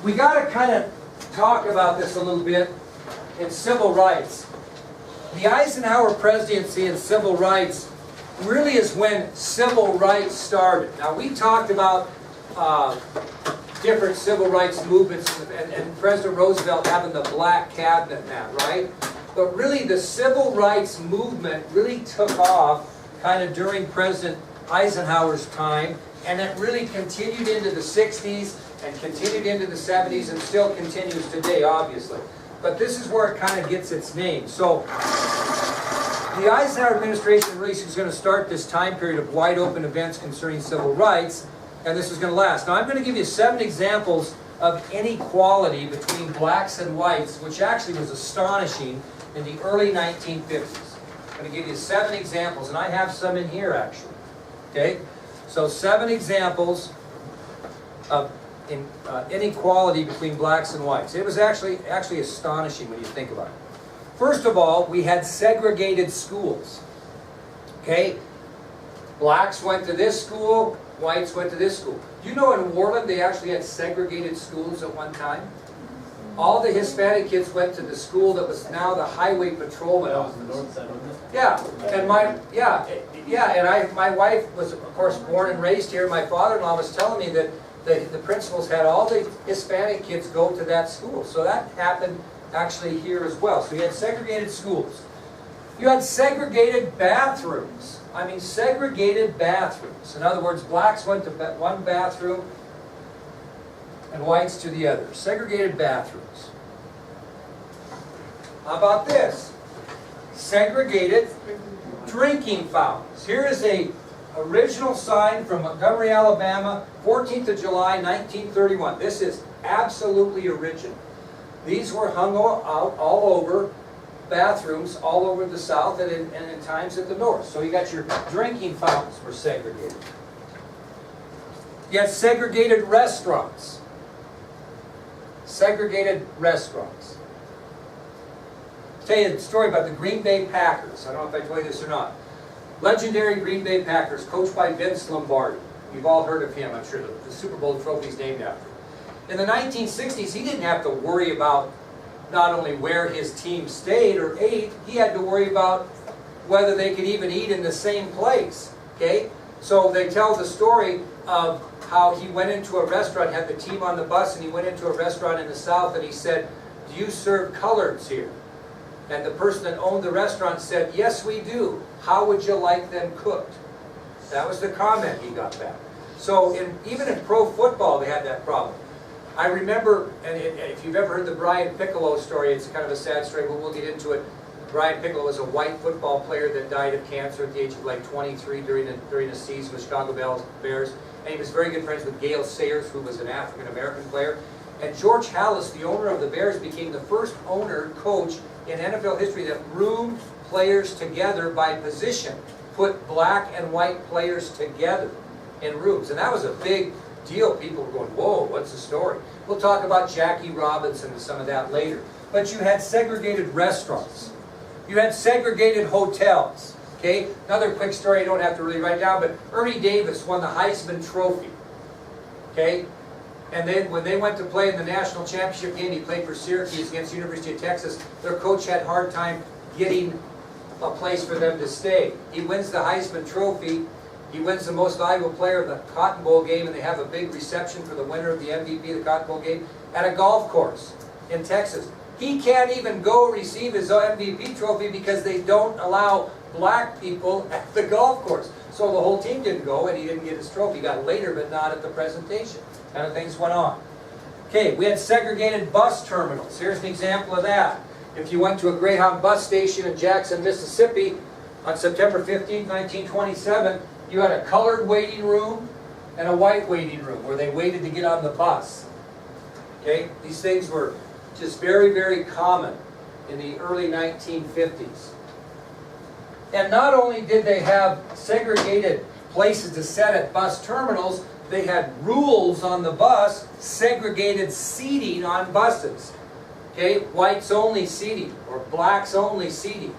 we got to kind of talk about this a little bit in civil rights. The Eisenhower presidency and civil rights really is when civil rights started. Now, we talked about different civil rights movements and President Roosevelt having the black cabinet now, right? But really the civil rights movement really took off kind of during President Eisenhower's time, and it really continued into the 60s and continued into the 70s and still continues today, obviously. But this is where it kind of gets its name. So the Eisenhower administration really is going to start this time period of wide open events concerning civil rights, and this is going to last. Now I'm going to give you 7 examples of inequality between blacks and whites, which actually was astonishing in the early 1950s. I'm going to give you 7 examples, and I have some in here actually. Okay? So 7 examples of inequality between blacks and whites. It was actually astonishing when you think about it. First of all, we had segregated schools. Okay? Blacks went to this school, whites went to this school. You know in Worland they actually had segregated schools at one time? All the Hispanic kids went to the school that was now the highway patrolman office. Yeah, and my wife was of course born and raised here. My father-in-law was telling me that the principals had all the Hispanic kids go to that school. So that happened actually here as well. So you had segregated schools. You had segregated bathrooms. I mean, segregated bathrooms. In other words, blacks went to one bathroom and whites to the other. Segregated bathrooms. How about this? Segregated drinking fountains. Here is a original sign from Montgomery, Alabama, 14th of July, 1931. This is absolutely original. These were hung out all over bathrooms all over the South and in times at the North. So you got your drinking fountains were segregated. You had segregated restaurants. Segregated restaurants. I'll tell you a story about the Green Bay Packers. I don't know if I told you this or not. Legendary Green Bay Packers, coached by Vince Lombardi. You've all heard of him, I'm sure. The Super Bowl trophy is named after him. In the 1960s, he didn't have to worry about not only where his team stayed or ate, he had to worry about whether they could even eat in the same place. Okay? So they tell the story of how he went into a restaurant, had the team on the bus, and he went into a restaurant in the South and he said, "Do you serve coloreds here?" And the person that owned the restaurant said, "Yes, we do. How would you like them cooked?" That was the comment he got back. So even in pro football, they had that problem. I remember, and if you've ever heard the Brian Piccolo story, it's kind of a sad story, but we'll get into it. Brian Piccolo was a white football player that died of cancer at the age of like 23 during a season with Chicago Bears. And he was very good friends with Gale Sayers, who was an African-American player. And George Halas, the owner of the Bears, became the first coach in NFL history that roomed players together by position, put black and white players together in rooms. And that was a big deal. People were going, "Whoa, what's the story?" We'll talk about Jackie Robinson and some of that later. But you had segregated restaurants. You had segregated hotels. Okay? Another quick story I don't have to really write down, but Ernie Davis won the Heisman Trophy. Okay? And then when they went to play in the national championship game, he played for Syracuse against the University of Texas. Their coach had a hard time getting a place for them to stay. He wins the Heisman Trophy. He wins the most valuable player of the Cotton Bowl game, and they have a big reception for the winner of the MVP of the Cotton Bowl game at a golf course in Texas. He can't even go receive his MVP trophy because they don't allow black people at the golf course. So the whole team didn't go, and he didn't get his trophy. He got it later, but not at the presentation. Kind of things went on. Okay, we had segregated bus terminals. Here's an example of that. If you went to a Greyhound bus station in Jackson, Mississippi on September 15, 1927, you had a colored waiting room and a white waiting room where they waited to get on the bus. Okay? These things were just very, very common in the early 1950s. And not only did they have segregated places to sit at bus terminals, they had rules on the bus, segregated seating on buses. Okay? Whites only seating or blacks only seating.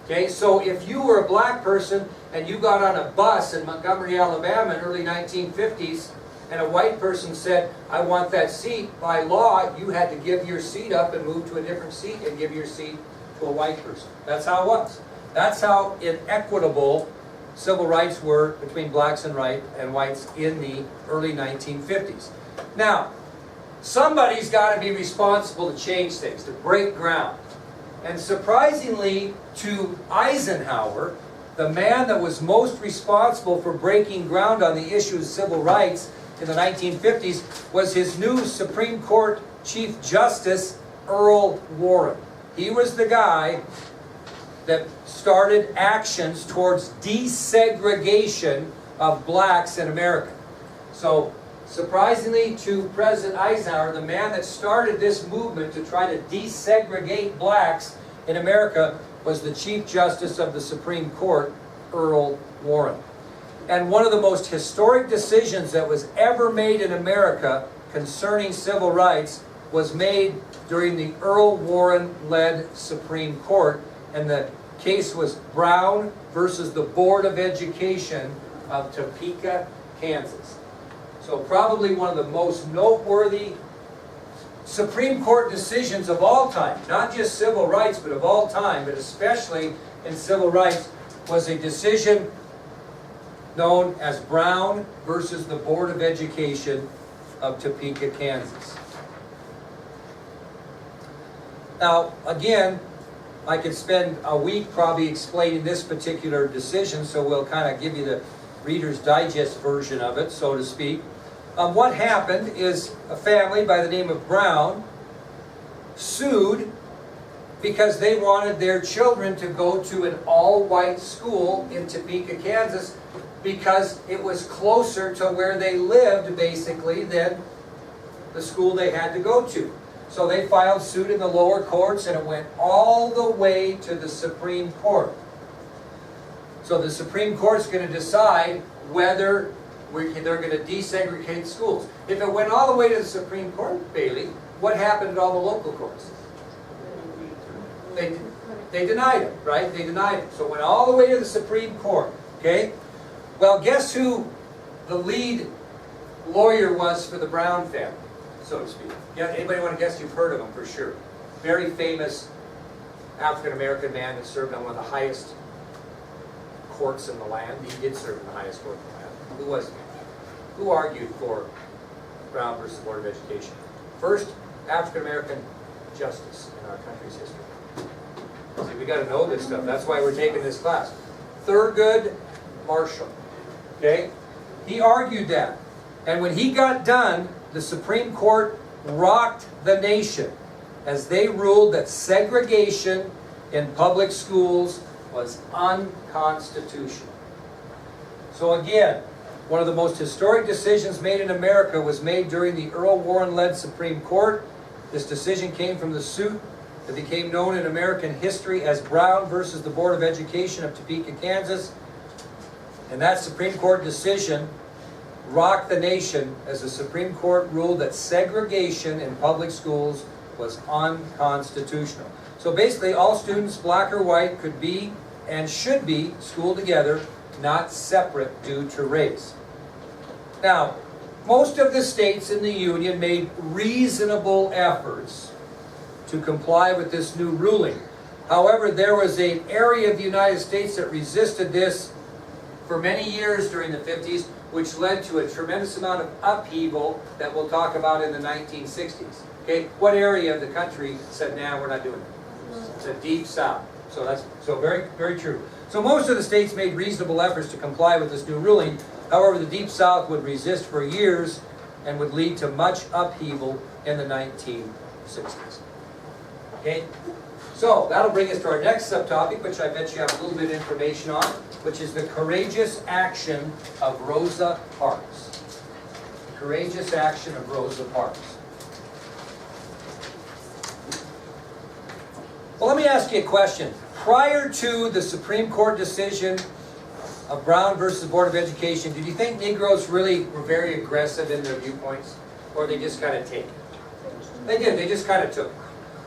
Okay? So if you were a black person and you got on a bus in Montgomery, Alabama in early 1950s, and a white person said, I want that seat, by law, you had to give your seat up and move to a different seat and give your seat to a white person. That's how it was. That's how inequitable civil rights were between blacks and whites in the early 1950s. Now, somebody's got to be responsible to change things, to break ground. And surprisingly to Eisenhower, the man that was most responsible for breaking ground on the issue of civil rights in the 1950s was his new Supreme Court Chief Justice, Earl Warren. He was the guy that started actions towards desegregation of blacks in America. So, surprisingly to President Eisenhower, the man that started this movement to try to desegregate blacks in America was the Chief Justice of the Supreme Court, Earl Warren. And one of the most historic decisions that was ever made in America concerning civil rights was made during the Earl Warren-led Supreme Court, and the case was Brown versus the Board of Education of Topeka, Kansas. So probably one of the most noteworthy Supreme Court decisions of all time, not just civil rights, but of all time, but especially in civil rights, was a decision known as Brown versus the Board of Education of Topeka, Kansas. Now, again, I could spend a week probably explaining this particular decision, so we'll kind of give you the Reader's Digest version of it, so to speak. What happened is a family by the name of Brown sued because they wanted their children to go to an all-white school in Topeka, Kansas, because it was closer to where they lived, basically, than the school they had to go to. So they filed suit in the lower courts, and it went all the way to the Supreme Court. So the Supreme Court's going to decide whether they're going to desegregate schools. If it went all the way to the Supreme Court, Bailey, what happened at all the local courts? They denied it, right? They denied it. So it went all the way to the Supreme Court, okay? Well, guess who the lead lawyer was for the Brown family, so to speak? Yeah, anybody want to guess? You've heard of him for sure. Very famous African-American man that served on one of the highest courts in the land. He did serve in the highest court in the land. Who was he? Who argued for Brown versus the Board of Education? First African-American justice in our country's history. See, we got to know this stuff. That's why we're taking this class. Thurgood Marshall. Okay? He argued that. And when he got done, the Supreme Court rocked the nation as they ruled that segregation in public schools was unconstitutional. So again, one of the most historic decisions made in America was made during the Earl Warren-led Supreme Court. This decision came from the suit that became known in American history as Brown versus the Board of Education of Topeka, Kansas. And that Supreme Court decision rocked the nation as the Supreme Court ruled that segregation in public schools was unconstitutional. So basically, all students, black or white, could be and should be schooled together, not separate due to race. Now, most of the states in the Union made reasonable efforts to comply with this new ruling. However, there was an area of the United States that resisted this for many years during the 50s, which led to a tremendous amount of upheaval that we'll talk about in the 1960s. Okay, what area of the country said, nah, we're not doing it? It's the Deep South. So very, very true. So most of the states made reasonable efforts to comply with this new ruling. However, the Deep South would resist for years and would lead to much upheaval in the 1960s. Okay? So that'll bring us to our next subtopic, which I bet you have a little bit of information on, which is the courageous action of Rosa Parks. The courageous action of Rosa Parks. Well, let me ask you a question. Prior to the Supreme Court decision of Brown versus Board of Education, did you think Negroes really were very aggressive in their viewpoints? Or they just kind of take it? They did, they just kind of took it.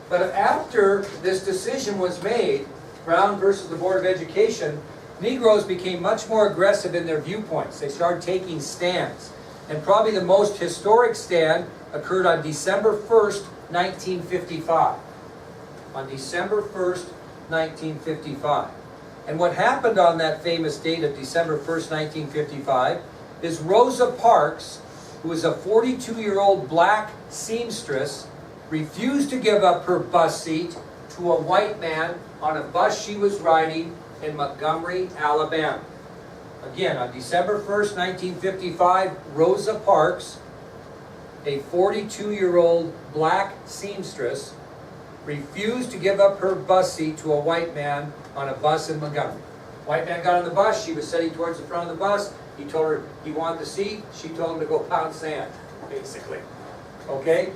But after this decision was made, Brown versus the Board of Education, Negroes became much more aggressive in their viewpoints. They started taking stands. And probably the most historic stand occurred on December 1st, 1955. On December 1st, 1955. And what happened on that famous date of December 1st, 1955, is Rosa Parks, who was a 42-year-old black seamstress, refused to give up her bus seat to a white man on a bus she was riding in Montgomery, Alabama. Again, on December 1st, 1955, Rosa Parks, a 42-year-old black seamstress, refused to give up her bus seat to a white man on a bus in Montgomery. White man got on the bus, she was sitting towards the front of the bus, he told her he wanted the seat, she told him to go pound sand, basically. Okay?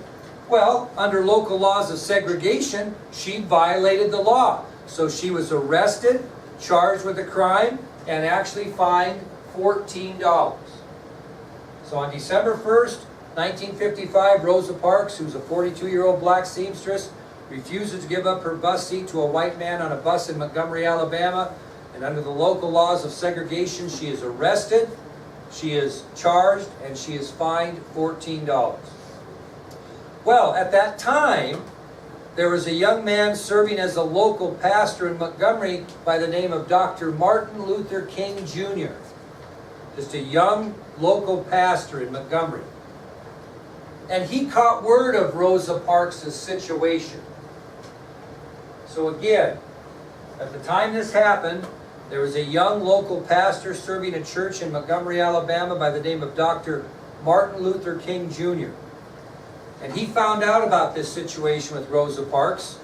Well, under local laws of segregation, she violated the law. So she was arrested, charged with a crime, and actually fined $14. So on December 1st, 1955, Rosa Parks, who's a 42-year-old black seamstress, refuses to give up her bus seat to a white man on a bus in Montgomery, Alabama. And under the local laws of segregation, she is arrested, she is charged, and she is fined $14. Well, at that time, there was a young man serving as a local pastor in Montgomery by the name of Dr. Martin Luther King Jr. Just a young local pastor in Montgomery. And he caught word of Rosa Parks' situation. So again, at the time this happened, there was a young local pastor serving a church in Montgomery, Alabama by the name of Dr. Martin Luther King Jr. And he found out about this situation with Rosa Parks.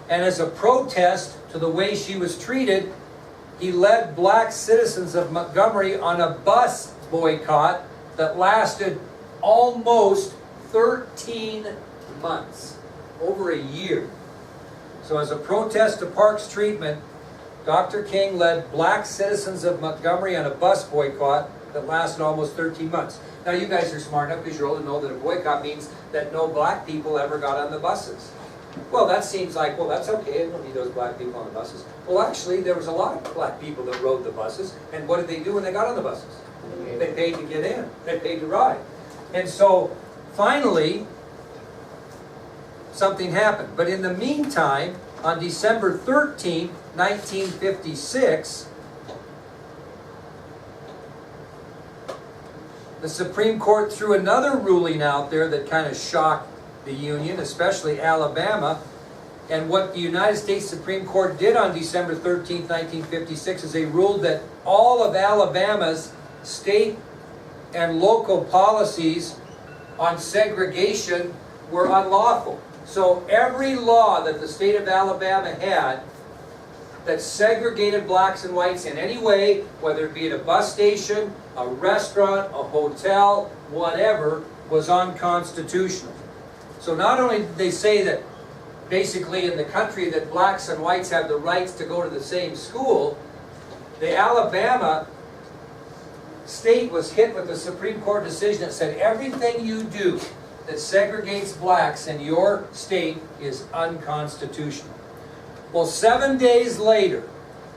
And as a protest to the way she was treated, he led black citizens of Montgomery on a bus boycott that lasted almost 13 months, over a year. So as a protest to Parks' treatment, Dr. King led black citizens of Montgomery on a bus boycott that lasted almost 13 months. Now you guys are smart enough because you're old to know that a boycott means that no black people ever got on the buses. Well, that seems like, well, that's okay, I don't need those black people on the buses. Well, actually, there was a lot of black people that rode the buses, and what did they do when they got on the buses? They paid to get in, they paid to ride. And so, finally, something happened. But in the meantime, on December 13th, 1956, the Supreme Court threw another ruling out there that kind of shocked the Union, especially Alabama. And what the United States Supreme Court did on December 13th, 1956 is they ruled that all of Alabama's state and local policies on segregation were unlawful. So every law that the state of Alabama had that segregated blacks and whites in any way, whether it be at a bus station, a restaurant, a hotel, whatever, was unconstitutional. So not only did they say that basically in the country that blacks and whites have the rights to go to the same school, the Alabama state was hit with a Supreme Court decision that said everything you do that segregates blacks in your state is unconstitutional. Well, 7 days later,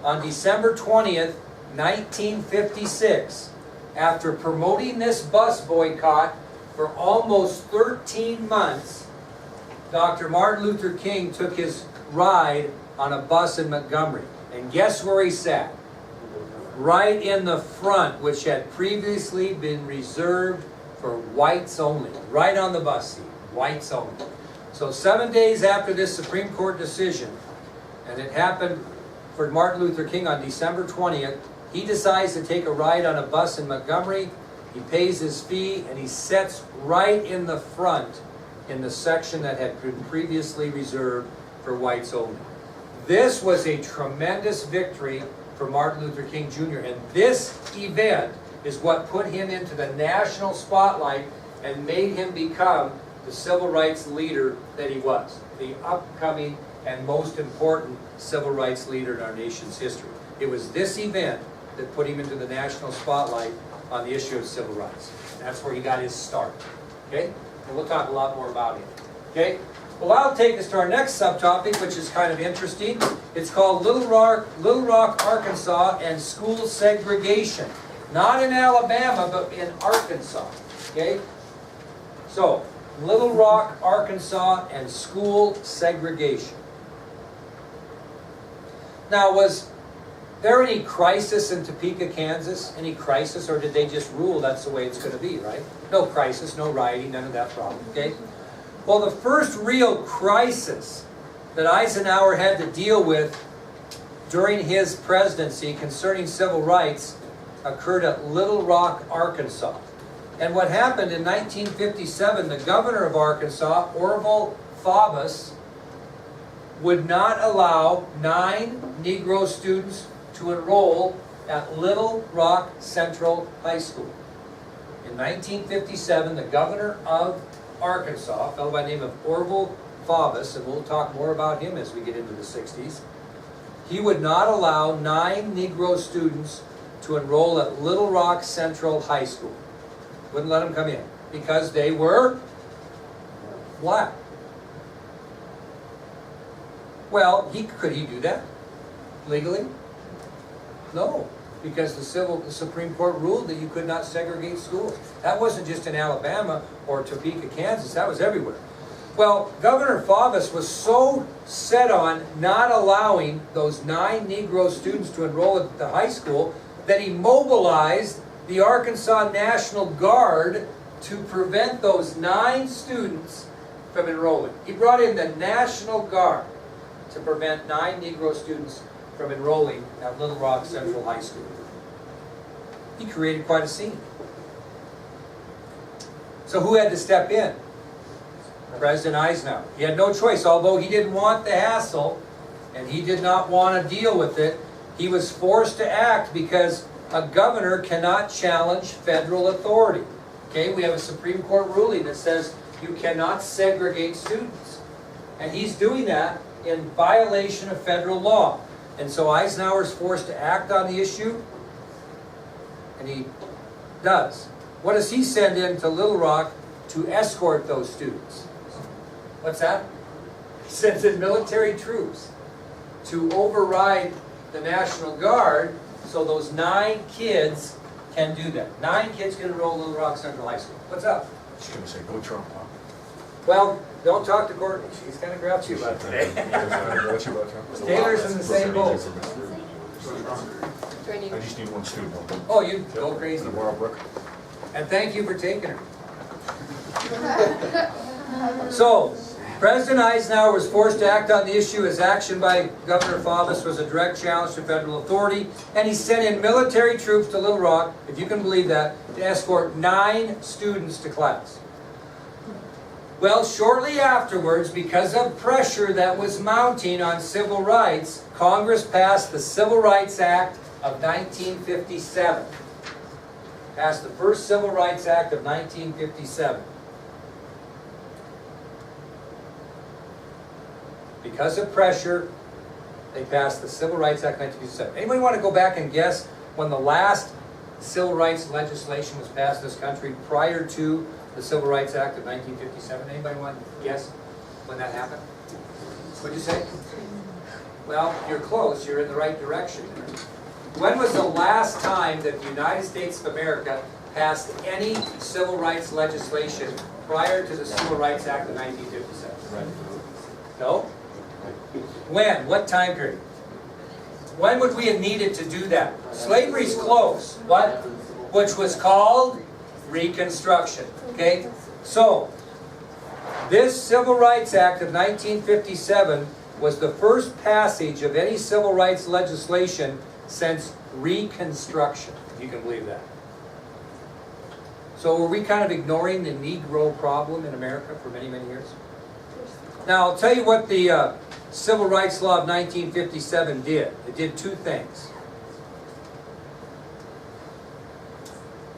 on December 20th, 1956, after promoting this bus boycott for almost 13 months, Dr. Martin Luther King took his ride on a bus in Montgomery. And guess where he sat? Right in the front, which had previously been reserved for whites only. Right on the bus seat, whites only. So 7 days after this Supreme Court decision, and it happened for Martin Luther King on December 20th, he decides to take a ride on a bus in Montgomery. He pays his fee, and he sits right in the front in the section that had been previously reserved for whites only. This was a tremendous victory for Martin Luther King Jr., and this event is what put him into the national spotlight and made him become the civil rights leader that he was, the upcoming and most important civil rights leader in our nation's history. It was this event that put him into the national spotlight on the issue of civil rights. That's where he got his start. Okay? And we'll talk a lot more about him. Okay? Well, that'll take us to our next subtopic, which is kind of interesting. It's called Little Rock, Arkansas, and School Segregation. Not in Alabama, but in Arkansas, okay? So, Little Rock, Arkansas, and school segregation. Now, was there any crisis in Topeka, Kansas? Any crisis, or did they just rule that's the way it's going to be, right? No crisis, no rioting, none of that problem, okay? Well, the first real crisis that Eisenhower had to deal with during his presidency concerning civil rights occurred at Little Rock, Arkansas. And what happened in 1957, the governor of Arkansas, Orville Faubus, would not allow 9 Negro students to enroll at Little Rock Central High School. In 1957, the governor of Arkansas, a fellow by the name of Orville Faubus, and we'll talk more about him as we get into the 60s, he would not allow 9 Negro students to enroll at Little Rock Central High School. Wouldn't let them come in because they were black. Well, could he do that legally? No, because the Supreme Court ruled that you could not segregate schools. That wasn't just in Alabama or Topeka, Kansas. That was everywhere. Well, Governor Faubus was so set on not allowing those 9 Negro students to enroll at the high school that he mobilized the Arkansas National Guard to prevent those 9 students from enrolling. He brought in the National Guard to prevent 9 Negro students from enrolling at Little Rock Central High School. He created quite a scene. So who had to step in? President Eisenhower. He had no choice, although he didn't want the hassle and he did not want to deal with it. He was forced to act because a governor cannot challenge federal authority. Okay, we have a Supreme Court ruling that says you cannot segregate students. And he's doing that in violation of federal law. And so Eisenhower is forced to act on the issue, and he does. What does he send in to Little Rock to escort those students? What's that? He sends in military troops to override the National Guard so those 9 kids can do that. 9 kids can enroll in Little Rock Central High School. What's up? She's going to say, go Trump, huh? Well, don't talk to Courtney. She's kind of grouchy about it today. Taylor's in the same boat. I just need 1 student. Oh, you go crazy. Tomorrow, Brooke. And thank you for taking her. So, President Eisenhower was forced to act on the issue as action by Governor Faubus was a direct challenge to federal authority, and he sent in military troops to Little Rock, if you can believe that, to escort 9 students to class. Well, shortly afterwards, because of pressure that was mounting on civil rights, Congress passed the Civil Rights Act of 1957. Passed the first Civil Rights Act of 1957. Because of pressure, they passed the Civil Rights Act of 1957. Anybody want to go back and guess when the last civil rights legislation was passed in this country prior to the Civil Rights Act of 1957? Anybody want to guess when that happened? What'd you say? Well, you're close. You're in the right direction. When was the last time that the United States of America passed any civil rights legislation prior to the Civil Rights Act of 1957? No? When? What time period? When would we have needed to do that? Slavery's close. What? Which was called Reconstruction. Okay? So, this Civil Rights Act of 1957 was the first passage of any civil rights legislation since Reconstruction, if you can believe that. So were we kind of ignoring the Negro problem in America for many, many years? Now, I'll tell you what the Civil Rights Law of 1957 did. It did 2 things.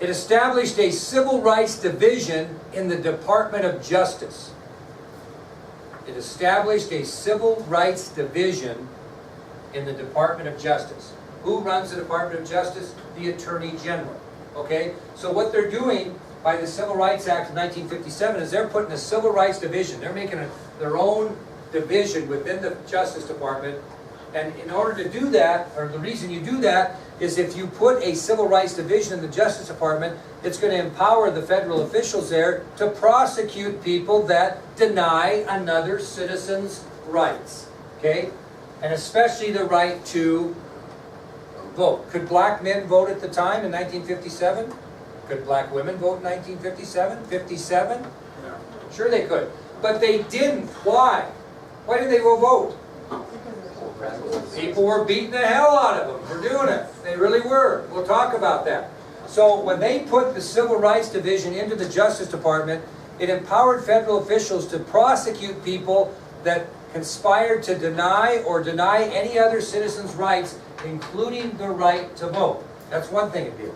It established a civil rights division in the Department of Justice. It established a civil rights division in the Department of Justice. Who runs the Department of Justice? The Attorney General. Okay? So what they're doing by the Civil Rights Act of 1957 is they're putting a civil rights division. They're making their own division within the Justice Department And in order to do that, or the reason you do that, is if you put a civil rights division in the Justice Department, it's going to empower the federal officials there to prosecute people that deny another citizen's rights. Okay? And especially the right to vote. Could black men vote at the time in 1957? Could black women vote in 1957? 57? Sure they could. But they didn't. Why? Why did they go vote? People were beating the hell out of them for doing it. They really were. We'll talk about that. So when they put the Civil Rights Division into the Justice Department, it empowered federal officials to prosecute people that conspired to deny or deny any other citizen's rights, including the right to vote. That's one thing it did.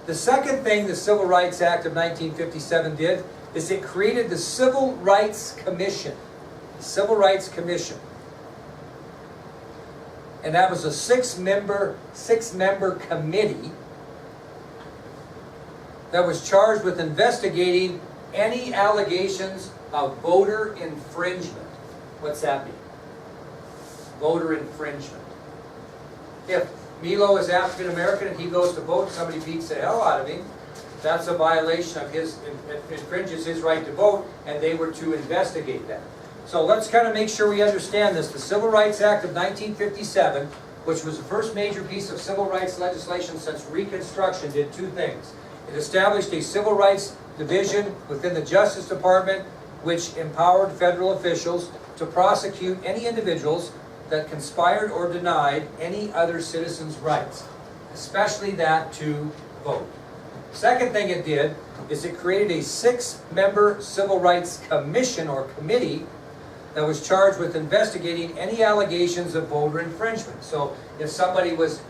The second thing the Civil Rights Act of 1957 did is it created the Civil Rights Commission. The Civil Rights Commission. And that was a six-member committee that was charged with investigating any allegations of voter infringement. What's that mean? Voter infringement. If Milo is African American and he goes to vote, somebody beats the hell out of him, that's a violation of his, infringes his right to vote, and they were to investigate that. So let's kind of make sure we understand this. The Civil Rights Act of 1957, which was the first major piece of civil rights legislation since Reconstruction, did two things. It established a civil rights division within the Justice Department, which empowered federal officials to prosecute any individuals that conspired or denied any other citizen's rights, especially that to vote. Second thing it did is it created a six-member Civil Rights Commission or committee that was charged with investigating any allegations of voter infringement. So if somebody was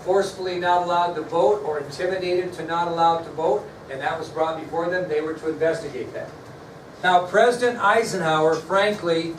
forcefully not allowed to vote or intimidated to not allowed to vote, and that was brought before them, they were to investigate that. Now, President Eisenhower, frankly,